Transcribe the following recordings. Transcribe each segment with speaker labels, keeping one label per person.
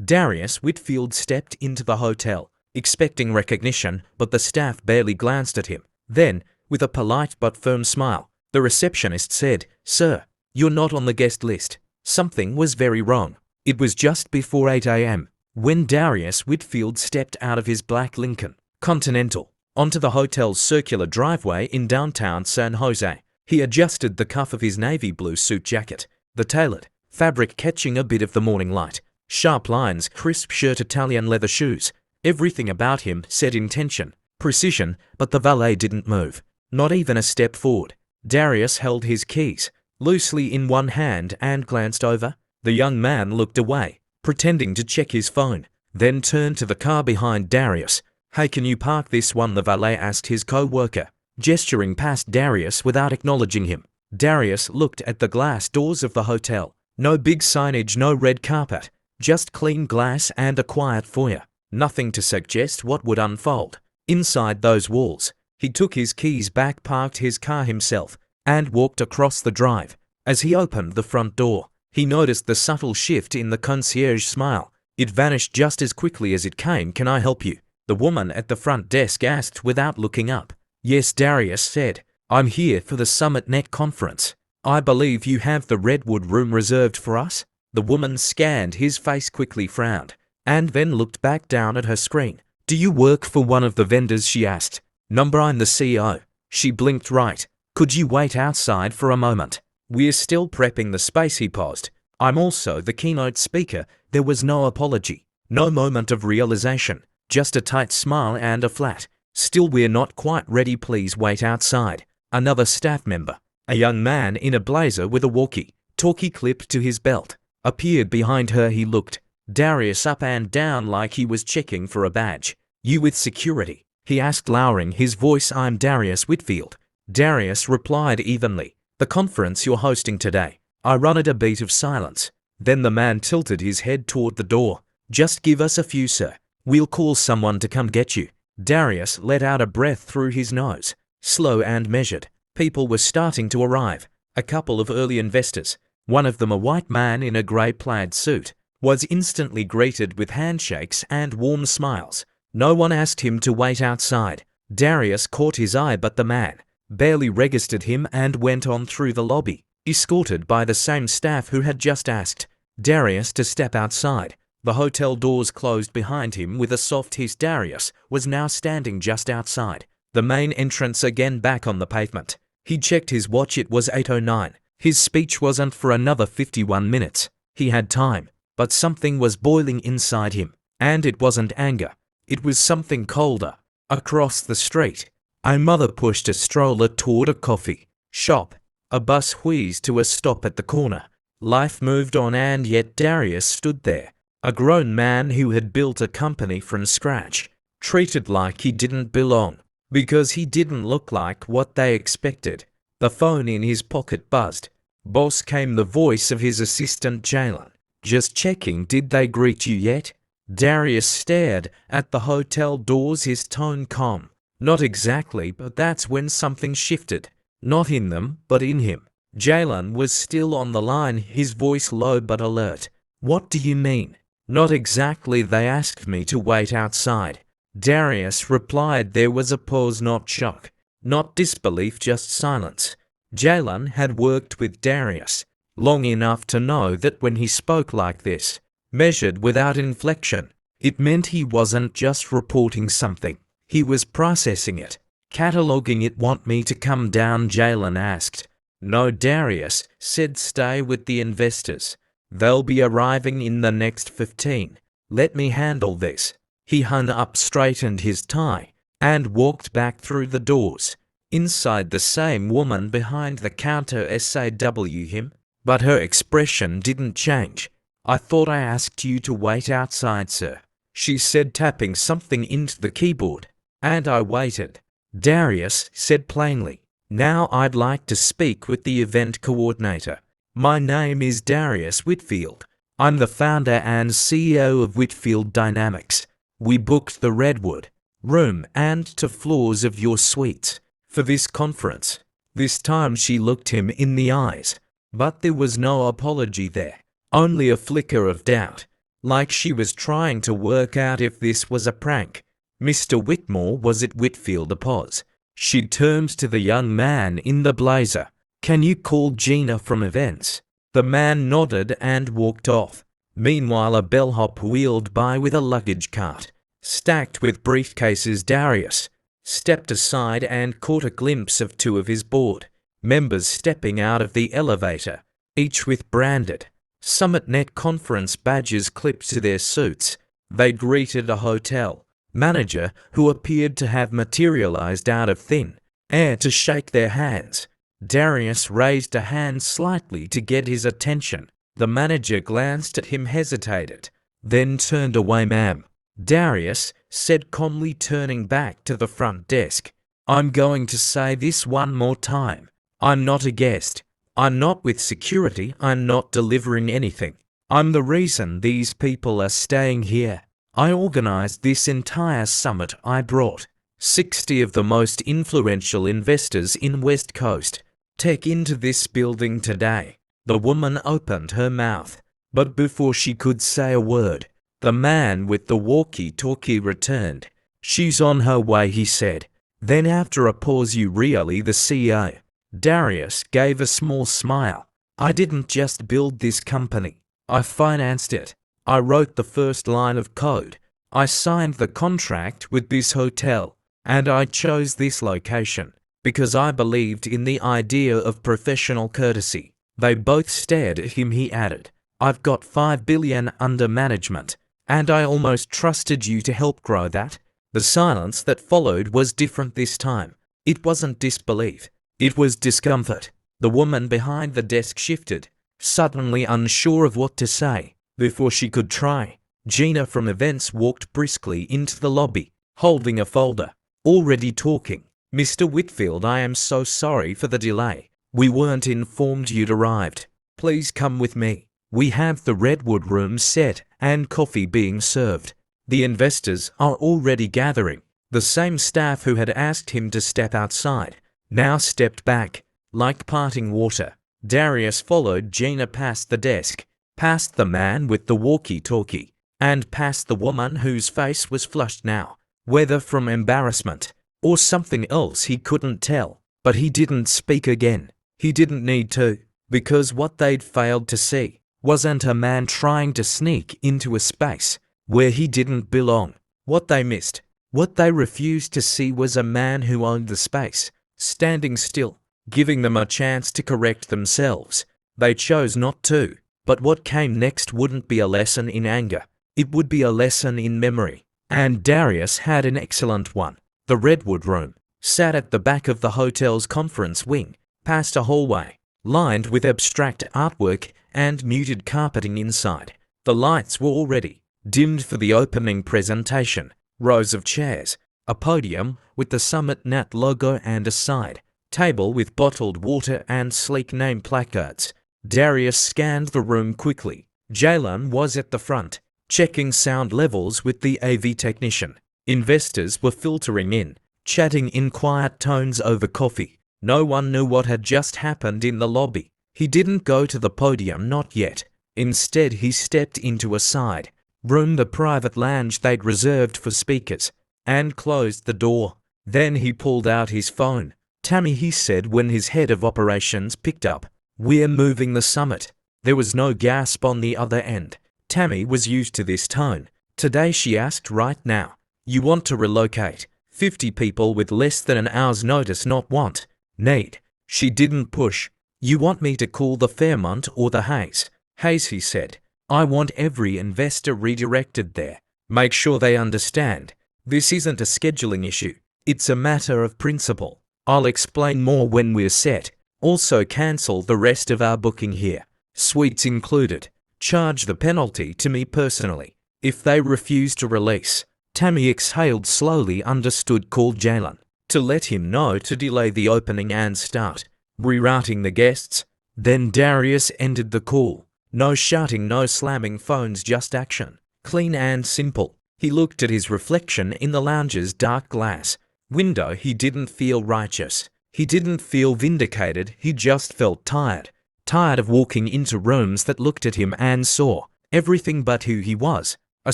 Speaker 1: Darius Whitfield stepped into the hotel, expecting recognition, but the staff barely glanced at him. Then, with a polite but firm smile, the receptionist said, "Sir, you're not on the guest list." Something was very wrong. It was just before 8 a.m. when Darius Whitfield stepped out of his black Lincoln Continental onto the hotel's circular driveway in downtown San Jose. He adjusted the cuff of his navy blue suit jacket, the tailored fabric catching a bit of the morning light. Sharp lines, crisp shirt, Italian leather shoes. Everything about him said intention, precision, but the valet didn't move. Not even a step forward. Darius held his keys loosely in one hand and glanced over. The young man looked away, pretending to check his phone, then turned to the car behind Darius. "Hey, can you park this one?" the valet asked his co-worker, gesturing past Darius without acknowledging him. Darius looked at the glass doors of the hotel. No big signage, no red carpet, just clean glass and a quiet foyer. Nothing to suggest what would unfold inside those walls. He took his keys back, parked his car himself, and walked across the drive. As he opened the front door, he noticed the subtle shift in the concierge smile. It vanished just as quickly as it came. "Can I help you?" the woman at the front desk asked without looking up. "Yes," Darius said. "I'm here for the Summit Net conference. I believe you have the Redwood room reserved for us." The woman scanned his face, quickly frowned, and then looked back down at her screen. "Do you work for one of the vendors?" she asked. "Number, I'm the CEO." She blinked. "Right. Could you wait outside for a moment? We're still prepping the space." He paused. "I'm also the keynote speaker." There was no apology, no moment of realization, just a tight smile and a flat, "Still, we're not quite ready. Please wait outside." Another staff member, a young man in a blazer with a walkie-talkie clipped to his belt, appeared behind her. He looked Darius up and down like he was checking for a badge. "You with security?" he asked, lowering his voice. "I'm Darius Whitfield." Darius replied evenly. "The conference you're hosting today." I run at a beat of silence. Then the man tilted his head toward the door. "Just give us a few, sir. We'll call someone to come get you." Darius let out a breath through his nose, slow and measured. People were starting to arrive. A couple of early investors, one of them a white man in a grey plaid suit, was instantly greeted with handshakes and warm smiles. No one asked him to wait outside. Darius caught his eye, but the man barely registered him and went on through the lobby, escorted by the same staff who had just asked Darius to step outside. The hotel doors closed behind him with a soft hiss. Darius was now standing just outside the main entrance, again back on the pavement. He checked his watch. It was 8:09. His speech wasn't for another 51 minutes. He had time, but something was boiling inside him, and it wasn't anger. It was something colder. Across the street, a mother pushed a stroller toward a coffee shop. A bus wheezed to a stop at the corner. Life moved on, and yet Darius stood there, a grown man who had built a company from scratch, treated like he didn't belong because he didn't look like what they expected. The phone in his pocket buzzed. "Boss," came the voice of his assistant Jalen. "Just checking, did they greet you yet?" Darius stared at the hotel doors, his tone calm. "Not exactly," but that's when something shifted. Not in them, but in him. Jalen was still on the line, his voice low but alert. "What do you mean?" "Not exactly. They asked me to wait outside." Darius replied. There was a pause, not shock, not disbelief, just silence. Jalen had worked with Darius long enough to know that when he spoke like this, measured without inflection, it meant he wasn't just reporting something. He was processing it, cataloging it. "Want me to come down?" Jalen asked. "No," Darius said. "Stay with the investors. They'll be arriving in the next 15. Let me handle this." He hung up, straightened his tie, and walked back through the doors. Inside, the same woman behind the counter SAW him, but her expression didn't change. "I thought I asked you to wait outside, sir," she said, tapping something into the keyboard. "And I waited," Darius said plainly. "Now I'd like to speak with the event coordinator. My name is Darius Whitfield. I'm the founder and CEO of Whitfield Dynamics. We booked the Redwood room and 2 floors of your suites for this conference." This time she looked him in the eyes, but there was no apology there, only a flicker of doubt. like she was trying to work out if this was a prank. Mr. Whitmore, was it Whitfield? A pause. She turned to the young man in the blazer. Can you call Gina from events? The man nodded and walked off. Meanwhile, a bellhop wheeled by with a luggage cart stacked with briefcases. Darius stepped aside and caught a glimpse of two of his board members stepping out of the elevator, each with branded SummitNet conference badges clipped to their suits. They greeted a hotel manager who appeared to have materialized out of thin air to shake their hands. Darius raised a hand slightly to get his attention. The manager glanced at him, hesitated, then turned away. Ma'am, Darius said calmly, turning back to the front desk. I'm going to say this one more time. I'm not a guest. I'm not with security. I'm not delivering anything. I'm the reason these people are staying here. I organized this entire summit. I brought 60 of the most influential investors in West Coast tech into this building today. The woman opened her mouth, but before she could say a word, the man with the walkie-talkie returned. She's on her way, he said. Then after a pause, you really the CEO? Darius gave a small smile. I didn't just build this company. I financed it. I wrote the first line of code. I signed the contract with this hotel. And I chose this location because I believed in the idea of professional courtesy. They both stared at him. He added, I've got $5 billion under management, and I almost trusted you to help grow that. The silence that followed was different this time. It wasn't disbelief. It was discomfort. The woman behind the desk shifted, suddenly unsure of what to say. Before she could try, Gina from events walked briskly into the lobby, holding a folder. Already talking. Mr. Whitfield, I am so sorry for the delay. We weren't informed you'd arrived. Please come with me. We have the Redwood room set and coffee being served. The investors are already gathering. The same staff who had asked him to step outside now stepped back, like parting water. Darius followed Gina past the desk, past the man with the walkie-talkie, and past the woman whose face was flushed now, whether from embarrassment or something else he couldn't tell. But he didn't speak again. He didn't need to, because what they'd failed to see wasn't a man trying to sneak into a space where he didn't belong. What they missed, what they refused to see, was a man who owned the space, standing still, giving them a chance to correct themselves. They chose not to, but what came next wouldn't be a lesson in anger. It would be a lesson in memory. And Darius had an excellent one. The Redwood room sat at the back of the hotel's conference wing, past a hallway lined with abstract artwork and muted carpeting inside. The lights were already dimmed for the opening presentation. Rows of chairs, a podium with the SummitNet logo, and a side table with bottled water and sleek name placards. Darius scanned the room quickly. Jalen was at the front, checking sound levels with the AV technician. Investors were filtering in, chatting in quiet tones over coffee. No one knew what had just happened in the lobby. He didn't go to the podium, not yet. Instead, he stepped into a side room, the private lounge they'd reserved for speakers, and closed the door. Then he pulled out his phone. Tammy, he said when his head of operations picked up. We're moving the summit. There was no gasp on the other end. Tammy was used to this tone. Today, she asked, right now. You want to relocate 50 people with less than an hour's notice, not want, need. She didn't push. You want me to call the Fairmont or the Hayes? Hayes, he said. I want every investor redirected there. Make sure they understand. This isn't a scheduling issue. It's a matter of principle. I'll explain more when we're set. Also cancel the rest of our booking here. Suites included. Charge the penalty to me personally if they refuse to release. Tammy exhaled slowly. Understood. Called Jalen to let him know to delay the opening and start rerouting the guests. Then Darius ended the call. No shouting, no slamming phones, just action. Clean and simple. He looked at his reflection in the lounge's dark glass window. He didn't feel righteous. He didn't feel vindicated. He just felt tired. Tired of walking into rooms that looked at him and saw Everything but who he was. A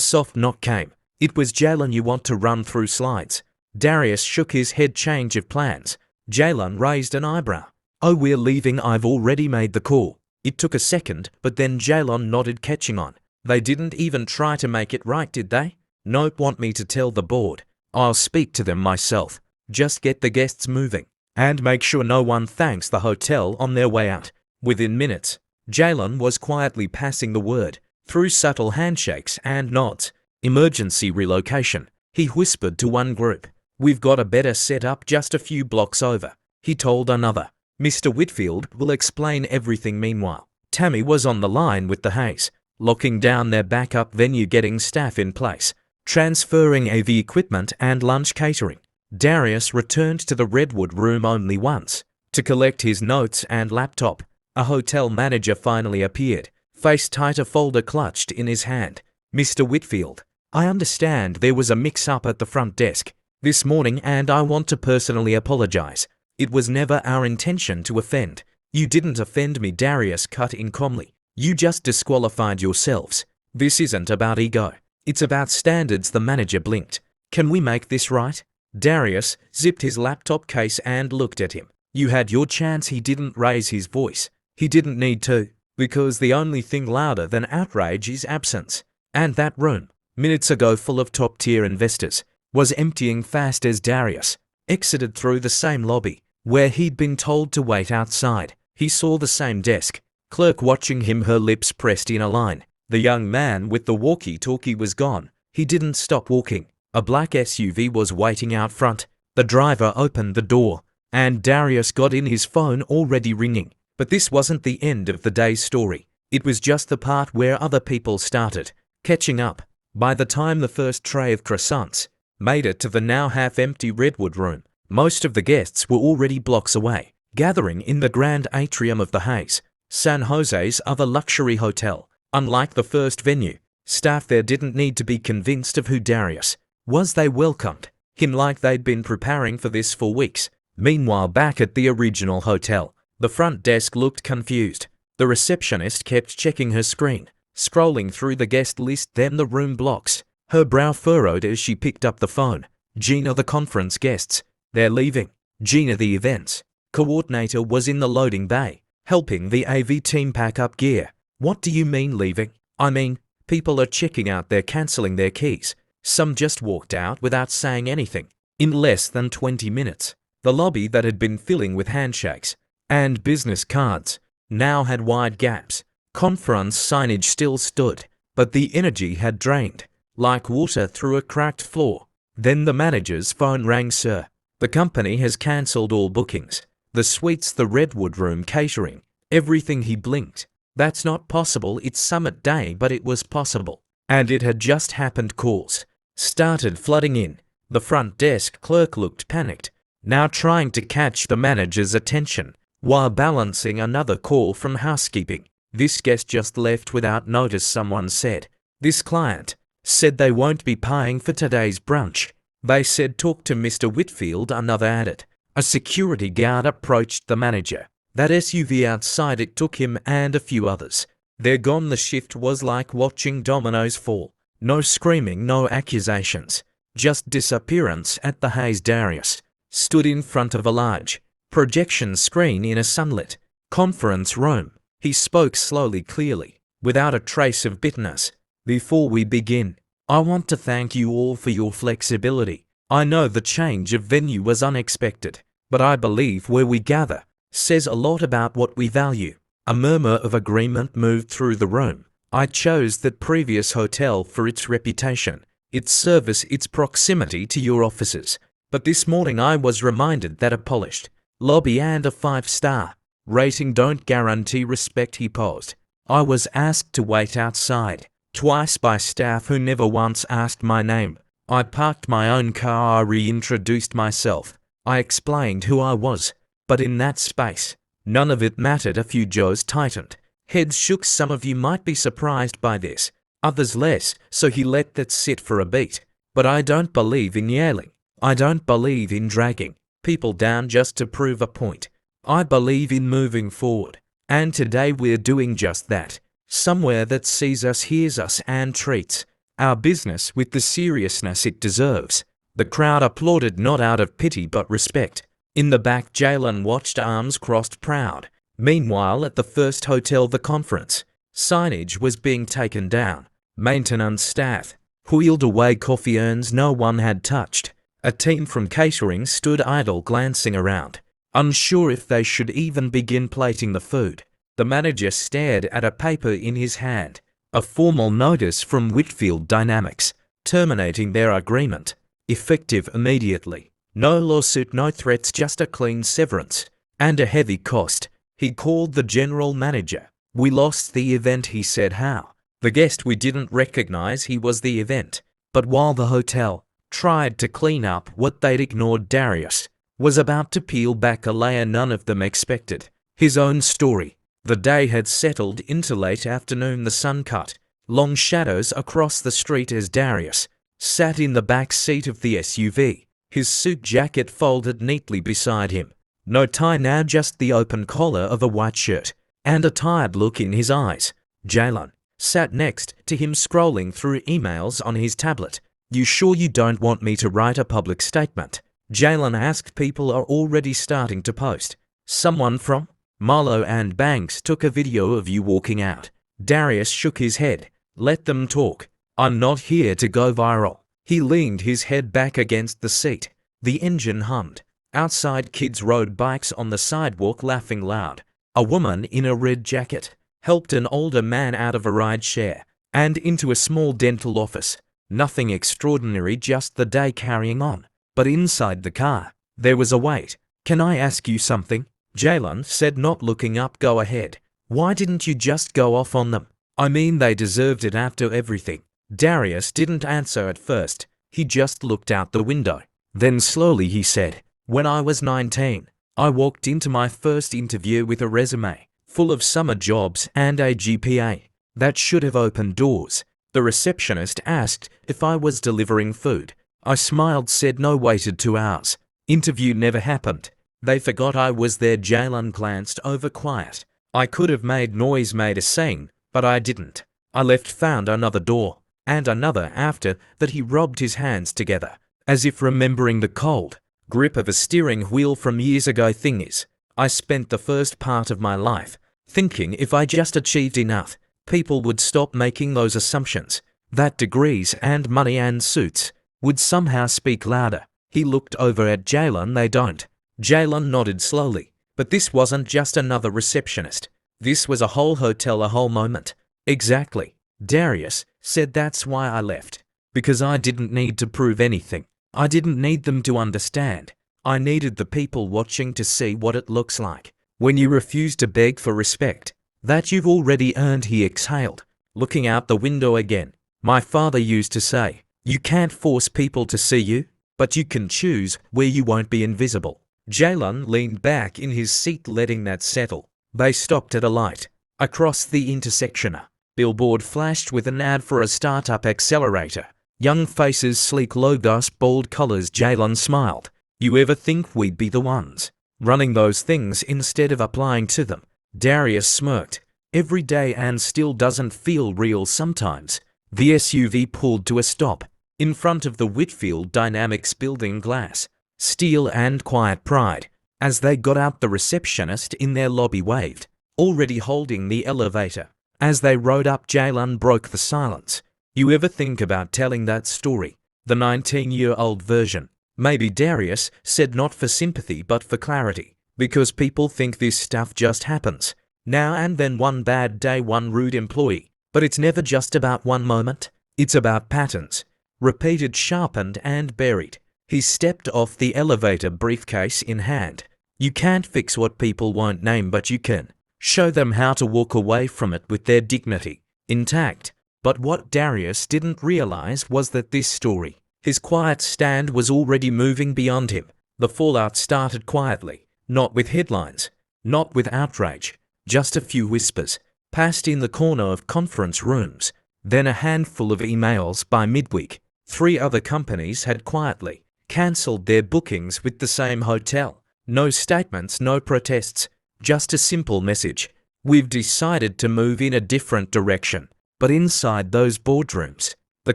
Speaker 1: soft knock came. It was Jalen. You want to run through slides? Darius shook his head. Change of plans. Jalen raised an eyebrow. Oh, we're leaving. I've already made the call. It took a second, but then Jalen nodded, catching on. They didn't even try to make it right, did they? Nope. Want me to tell the board? I'll speak to them myself. Just get the guests moving. And make sure no one thanks the hotel on their way out. Within minutes, Jalen was quietly passing the word, through subtle handshakes and nods. Emergency relocation. He whispered to one group. We've got a better setup just a few blocks over. He told another. Mr. Whitfield will explain everything. Meanwhile, Tammy was on the line with the Hayes, locking down their backup venue, getting staff in place, transferring AV equipment and lunch catering. Darius returned to the Redwood room only once, to collect his notes and laptop. A hotel manager finally appeared, face tight, a folder clutched in his hand. Mr. Whitfield, I understand there was a mix-up at the front desk this morning, and I want to personally apologize. It was never our intention to offend. You didn't offend me, Darius cut in calmly. You just disqualified yourselves. This isn't about ego. It's about standards. The manager blinked. Can we make this right? Darius zipped his laptop case and looked at him. You had your chance. He didn't raise his voice. He didn't need to, because the only thing louder than outrage is absence. And that room, minutes ago full of top-tier investors, was emptying fast as Darius exited through the same lobby where he'd been told to wait outside. He saw the same desk clerk watching him, her lips pressed in a line. The young man with the walkie-talkie was gone. He didn't stop walking. A black SUV was waiting out front. The driver opened the door, and Darius got in, his phone already ringing. But this wasn't the end of the day's story. It was just the part where other people started catching up. By the time the first tray of croissants made it to the now half-empty Redwood room, most of the guests were already blocks away, gathering in the grand atrium of the Hayes, San Jose's other luxury hotel. Unlike the first venue, staff there didn't need to be convinced of who Darius was. They welcomed him like they'd been preparing for this for weeks. Meanwhile, back at the original hotel, the front desk looked confused. The receptionist kept checking her screen, scrolling through the guest list, then the room blocks. Her brow furrowed as she picked up the phone. Gina, the conference guests. They're leaving. Gina, the events coordinator, was in the loading bay, helping the AV team pack up gear. What do you mean leaving? I mean, people are checking out. They're cancelling their keys. Some just walked out without saying anything. In less than 20 minutes, the lobby that had been filling with handshakes and business cards now had wide gaps. Conference signage still stood, but the energy had drained, like water through a cracked floor. Then the manager's phone rang. Sir, the company has cancelled all bookings. The suites, the Redwood room, catering, everything. He blinked. That's not possible. It's summit day. But it was possible. And it had just happened. Calls started flooding in. The front desk clerk looked panicked, now trying to catch the manager's attention while balancing another call from housekeeping. This guest just left without notice, someone said. This client said they won't be paying for today's brunch. They said talk to Mr. Whitfield, another added. A security guard approached the manager. That SUV outside, it took him and a few others. They're gone. The shift was like watching dominoes fall. No screaming, no accusations, just disappearance at the Hayes. Darius stood in front of a large projection screen in a sunlit conference room. He spoke slowly, clearly, without a trace of bitterness. Before we begin, I want to thank you all for your flexibility. I know the change of venue was unexpected, but I believe where we gather says a lot about what we value. A murmur of agreement moved through the room. I chose that previous hotel for its reputation, its service, its proximity to your offices. But this morning I was reminded that a polished lobby and a 5-star rating don't guarantee respect. He paused. I was asked to wait outside twice by staff who never once asked my name. I parked my own car. I reintroduced myself. I explained who I was. But in that space, none of it mattered. A few jaws tightened. Heads shook. Some of you might be surprised by this, others less, so he let that sit for a beat. But I don't believe in yelling. I don't believe in dragging people down just to prove a point. I believe in moving forward. And today we're doing just that. somewhere that sees us, hears us, and treats our business with the seriousness it deserves. The crowd applauded not out of pity but respect. In the back, Jalen watched, arms crossed, proud. Meanwhile, at the first hotel, the conference signage was being taken down. Maintenance staff wheeled away coffee urns no one had touched. A team from catering stood idle, glancing around, unsure if they should even begin plating the food. The manager stared at a paper in his hand, a formal notice from Whitfield Dynamics, terminating their agreement, effective immediately. No lawsuit, no threats, just a clean severance, and a heavy cost. He called the general manager. "We lost the event," he said. "How?" The guest we didn't recognize he was the event. But while the hotel tried to clean up what they'd ignored, Darius was about to peel back a layer none of them expected. His own story. The day had settled into late afternoon. The sun cut long shadows across the street as Darius sat in the back seat of the SUV, his suit jacket folded neatly beside him. No tie now, just the open collar of a white shirt, and a tired look in his eyes. Jalen sat next to him, scrolling through emails on his tablet. "You sure you don't want me to write a public statement?" Jalen asked. "People are already starting to post. Someone from Marlowe and Banks took a video of you walking out." Darius shook his head. "Let them talk. I'm not here to go viral." He leaned his head back against the seat. The engine hummed. Outside, kids rode bikes on the sidewalk, laughing loud. A woman in a red jacket helped an older man out of a ride-share and into a small dental office. Nothing extraordinary, just the day carrying on. But inside the car, there was a wait. "Can I ask you something?" Jalen said, not looking up. "Go ahead. Why didn't you just go off on them? I mean, they deserved it after everything." Darius didn't answer at first. He just looked out the window. Then slowly he said, "When I was 19, I walked into my first interview with a resume full of summer jobs and a GPA that should have opened doors. The receptionist asked if I was delivering food. I smiled, said no, waited 2 hours. Interview never happened. They forgot I was there." Jalen glanced over, quiet. "I could have made noise, made a scene, but I didn't. I left, found another door, and another after that." He rubbed his hands together, as if remembering the cold grip of a steering wheel from years ago. "Thing is, I spent the first part of my life thinking if I just achieved enough, people would stop making those assumptions, that degrees and money and suits would somehow speak louder." He looked over at Jalen. "They don't." Jalen nodded slowly. "But this wasn't just another receptionist. This was a whole hotel, a whole moment." "Exactly," Darius said. "That's why I left. Because I didn't need to prove anything. I didn't need them to understand. I needed the people watching to see what it looks like when you refuse to beg for respect that you've already earned." He exhaled, looking out the window again. "My father used to say, you can't force people to see you, but you can choose where you won't be invisible." Jalen leaned back in his seat, letting that settle. They stopped at a light. Across the intersection, a billboard flashed with an ad for a startup accelerator. Young faces, sleek logos, bold colors. Jalen smiled. "You ever think we'd be the ones running those things instead of applying to them?" Darius smirked. "Every day, and still doesn't feel real sometimes." The SUV pulled to a stop in front of the Whitfield Dynamics building, glass, steel and quiet pride. As they got out, the receptionist in their lobby waved, already holding the elevator. As they rode up, Jalen broke the silence. "You ever think about telling that story? The 19-year-old version?" "Maybe," Darius said, not for sympathy but for clarity. "Because people think this stuff just happens. Now and then, one bad day, one rude employee. But it's never just about one moment. It's about patterns, repeated, sharpened and buried." He stepped off the elevator, briefcase in hand. "You can't fix what people won't name, but you can show them how to walk away from it with their dignity intact." But what Darius didn't realize was that this story, his quiet stand, was already moving beyond him. The fallout started quietly, not with headlines, not with outrage, just a few whispers passed in the corner of conference rooms, then a handful of emails. By midweek, 3 other companies had quietly cancelled their bookings with the same hotel. No statements, no protests, just a simple message: We've decided to move in a different direction. But inside those boardrooms, the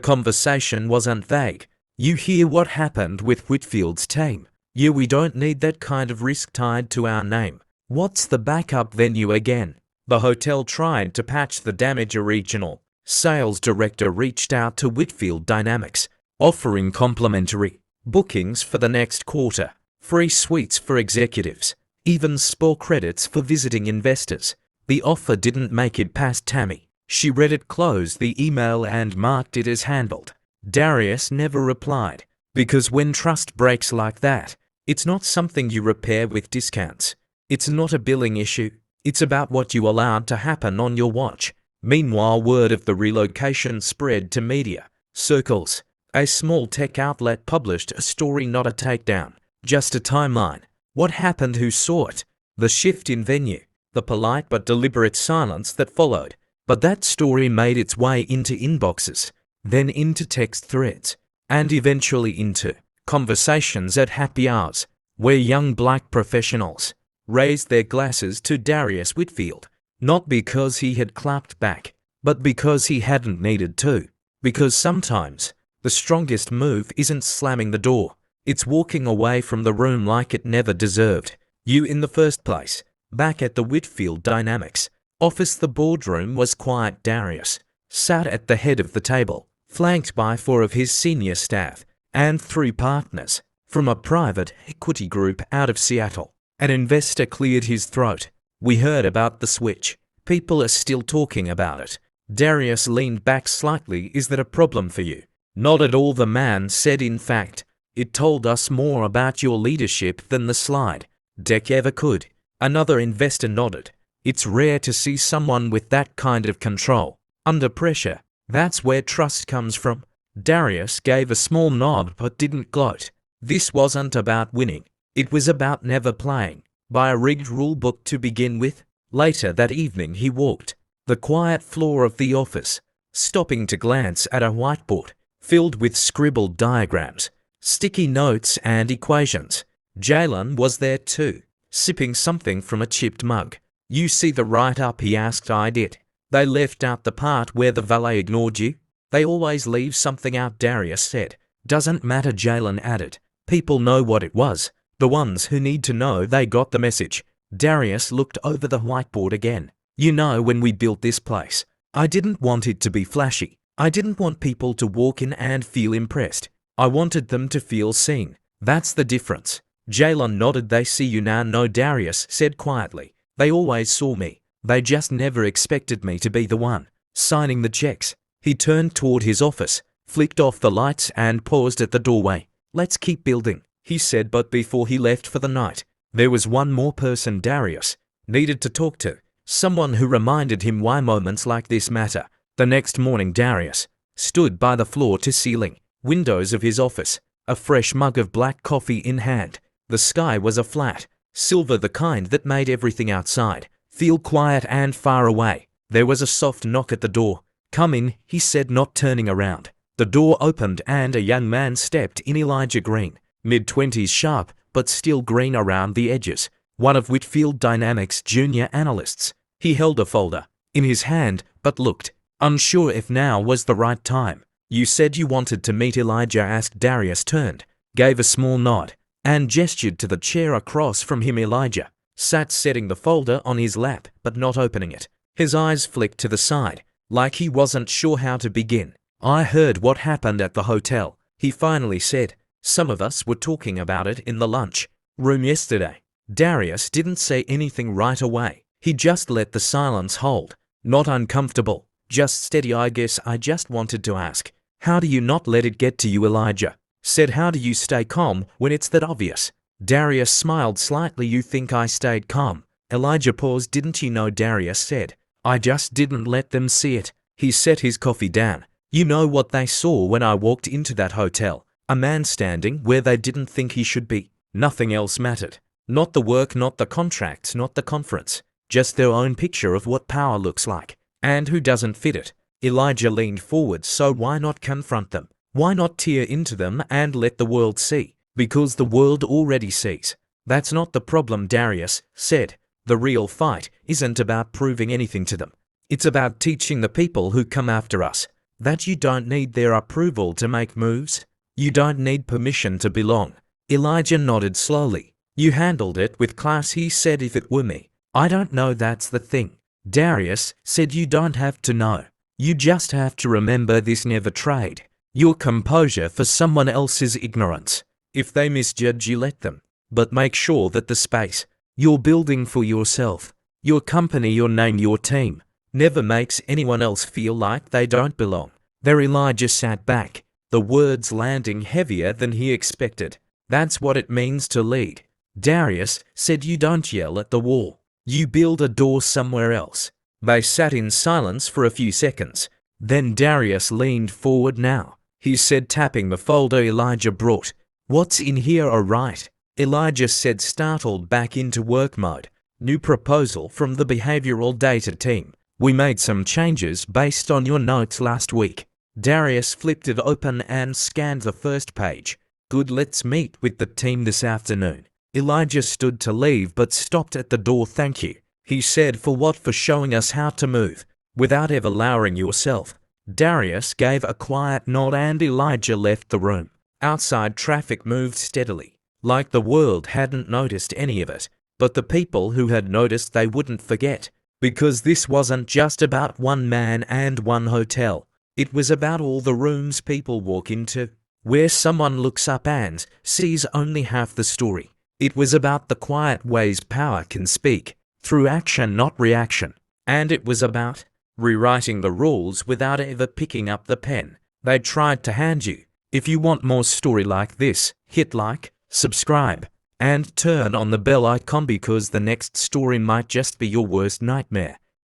Speaker 1: conversation wasn't vague. You hear what happened with Whitfield's team. Yeah, we don't need that kind of risk tied to our name. What's the backup venue again? The hotel tried to patch the damage. A regional sales director reached out to Whitfield Dynamics, offering complimentary bookings for the next quarter, free suites for executives, even SPOR credits for visiting investors. The offer didn't make it past Tammy. She read it, closed the email and marked it as handled. Darius never replied, because when trust breaks like that, it's not something you repair with discounts. It's not a billing issue. It's about what you allowed to happen on your watch. Meanwhile, word of the relocation spread to media circles. A small tech outlet published a story, not a takedown, just a timeline. What happened? Who saw it? The shift in venue, the polite but deliberate silence that followed. But that story made its way into inboxes, then into text threads, and eventually into conversations at happy hours, where young black professionals raised their glasses to Darius Whitfield, not because he had clapped back, but because he hadn't needed to. Because sometimes the strongest move isn't slamming the door, it's walking away from the room like it never deserved you in the first place. Back at the Whitfield Dynamics office, the boardroom was quiet. Darius sat at the head of the table, flanked by 4 of his senior staff and 3 partners from a private equity group out of Seattle. An investor cleared his throat. We heard about the switch. People are still talking about it. Darius leaned back slightly. Is that a problem for you? Not at all, the man said. In fact, it told us more about your leadership than the slide deck ever could. Another investor nodded. It's rare to see someone with that kind of control under pressure. That's where trust comes from. Darius gave a small nod but didn't gloat. This wasn't about winning. It was about never playing by a rigged rule book to begin with. Later that evening he walked the quiet floor of the office, stopping to glance at a whiteboard filled with scribbled diagrams, sticky notes and equations. Jalen was there too, sipping something from a chipped mug. You see the write-up? He asked. I did. They left out the part where the valet ignored you. They always leave something out, Darius said. Doesn't matter, Jalen added. People know what it was. The ones who need to know. They got the message. Darius looked over the whiteboard again. You know, when we built this place, I didn't want it to be flashy. I didn't want people to walk in and feel impressed. I wanted them to feel seen. That's the difference. Jalen nodded. They see you now. No, Darius said quietly. They always saw me. They just never expected me to be the one signing the checks. He turned toward his office, flicked off the lights and paused at the doorway. Let's keep building, he said, but before he left for the night, there was one more person Darius needed to talk to, someone who reminded him why moments like this matter. The next morning Darius stood by the floor-to-ceiling windows of his office, a fresh mug of black coffee in hand. The sky was a flat silver, the kind that made everything outside feel quiet and far away. There was a soft knock at the door. Come in, he said, not turning around. The door opened and a young man stepped in. Elijah Green, mid-20s, sharp but still green around the edges, one of Whitfield Dynamics' junior analysts. He held a folder in his hand but looked unsure if now was the right time. You said you wanted to meet Elijah asked. Darius turned, gave a small nod, and gestured to the chair across from him. Elijah sat, setting the folder on his lap but not opening it. His eyes flicked to the side, like he wasn't sure how to begin. I heard what happened at the hotel, he finally said. Some of us were talking about it in the lunch room yesterday. Darius didn't say anything right away. He just let the silence hold. Not uncomfortable, just steady. I guess I just wanted to ask, how do you not let it get to you? Elijah said. How do you stay calm when it's that obvious? Darius smiled slightly. You think I stayed calm? Elijah paused. Didn't you know? Darius said. I just didn't let them see it. He set his coffee down. You know what they saw when I walked into that hotel? A man standing where they didn't think he should be. Nothing else mattered. Not the work, not the contracts, not the conference. Just their own picture of what power looks like and who doesn't fit it. Elijah leaned forward. So why not confront them? Why not tear into them and let the world see? Because the world already sees. That's not the problem, Darius said. The real fight isn't about proving anything to them. It's about teaching the people who come after us that you don't need their approval to make moves. You don't need permission to belong. Elijah nodded slowly. You handled it with class, he said. If it were me, I don't know, that's the thing. Darius said you don't have to know. You just have to remember this: never trade your composure for someone else's ignorance. If they misjudge you, let them. But make sure that the space you're building for yourself, your company, your name, your team, never makes anyone else feel like they don't belong. There Elijah sat back, the words landing heavier than he expected. That's what it means to lead. Darius said you don't yell at the wall. You build a door somewhere else. They sat in silence for a few seconds. Then Darius leaned forward. Now, he said, tapping the folder Elijah brought. What's in here? All right, Elijah said, startled back into work mode. New proposal from the behavioral data team. We made some changes based on your notes last week. Darius flipped it open and scanned the first page. Good, let's meet with the team this afternoon. Elijah stood to leave but stopped at the door. Thank you, he said. For what? For showing us how to move without ever lowering yourself. Darius gave a quiet nod and Elijah left the room. Outside, traffic moved steadily, like the world hadn't noticed any of it. But the people who had noticed, they wouldn't forget, because this wasn't just about one man and one hotel. It was about all the rooms people walk into, where someone looks up and sees only half the story. It was about the quiet ways power can speak, through action, not reaction. And it was about rewriting the rules without ever picking up the pen they tried to hand you. If you want more story like this, hit like, subscribe, and turn on the bell icon, because the next story might just be your worst nightmare.